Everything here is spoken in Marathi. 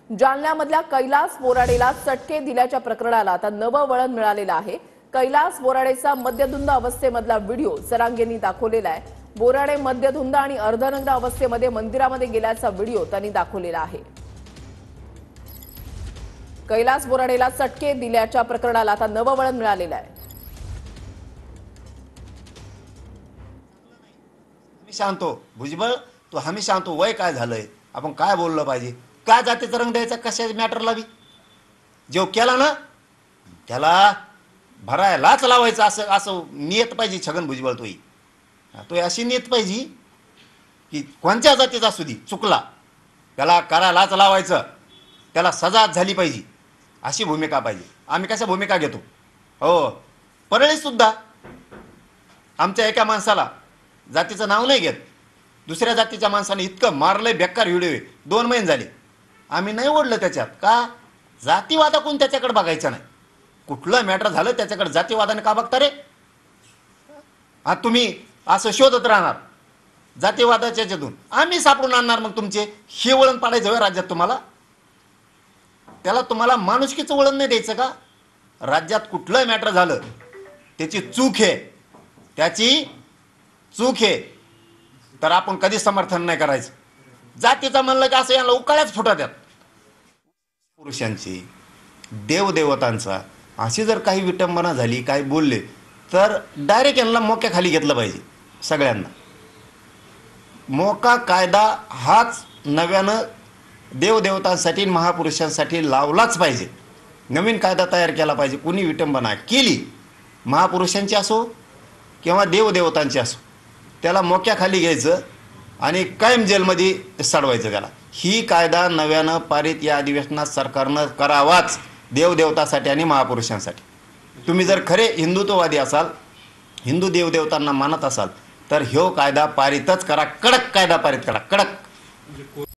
जालन्यामधल्या कैलास बोराडेला चटके दिल्याच्या प्रकरणाला आता नवं वळण मिळालेलं आहे। कैलास बोराडेचा मद्यधुंद अवस्थेमधला व्हिडिओ सरांगेंनी दाखवलेला आहे। बोराडे मद्यधुंद आणि अर्धनग्न अवस्थेमध्ये मंदिरामध्ये गेल्याचा व्हिडिओ त्यांनी दाखवलेला आहे। कैलास बोराडेला चटके दिल्याच्या प्रकरणाला आता नवं वळण मिळालेलं आहे। शांतो भुजबळ तो हमी शांतो वय काय झालंय, आपण काय बोललं पाहिजे, काय जातीचा रंग द्यायचा, कशा मॅटरला बी जेव केला ना त्याला भरायलाच लावायचं, असं असं नियत पाहिजे छगन भुजबळ तो अशी नियत पाहिजे की कोणत्या जातीचा असू दे चुकला त्याला करायलाच लावायचं, त्याला सजा झाली पाहिजे, अशी भूमिका पाहिजे। आम्ही कशा भूमिका घेतो हो, परळी सुद्धा आमच्या एका माणसाला जातीचं नाव नाही घेत, दुसऱ्या जातीच्या माणसाने इतकं मारलंय, बेकार व्हिडिओ आहे, 2 महिने झाले आम्ही नाही ओढलं त्याच्यात का जातीवादाकडून त्याच्याकडे बघायचं नाही, कुठलं मॅटर झालं त्याच्याकडे जातीवादाने का बघता रे? हा तुम्ही असं शोधत राहणार जातीवादाच्या ह्याच्यातून, आम्ही सापडून आणणार मग तुमचे हे वळण पाडायचं होय राज्यात तुम्हाला? त्याला तुम्हाला माणुसकीचं वळण नाही द्यायचं का? राज्यात कुठलं मॅटर झालं त्याची चूक आहे, त्याची चूक आहे तर आपण कधी समर्थन नाही करायचं। जातीचा म्हणलं की असं याला उकाळ्याच फुटत आहेत। पुरुषांची देवदेवतांचा अशी जर काही विटंबना झाली, काही बोलले तर डायरेक्ट यांना मोक्या खाली घेतलं पाहिजे। सगळ्यांना मोका कायदा हाच नव्यानं देवदेवतांसाठी महापुरुषांसाठी लावलाच पाहिजे, नवीन कायदा तयार केला पाहिजे। कुणी विटंबना केली महापुरुषांची असो किंवा देवदेवतांची असो त्याला मोक्याखाली घ्यायचं आणि कायम जेलमध्ये सडवायचं त्याला। ही कायदा नव्यानं पारित या अधिवेशनात सरकारनं करावाच देवदेवतासाठी आणि महापुरुषांसाठी। तुम्ही जर खरे हिंदुत्ववादी असाल, हिंदू देवदेवतांना मानत असाल तर ह्यो कायदा पारितच करा, कडक कायदा पारित करा, कडक।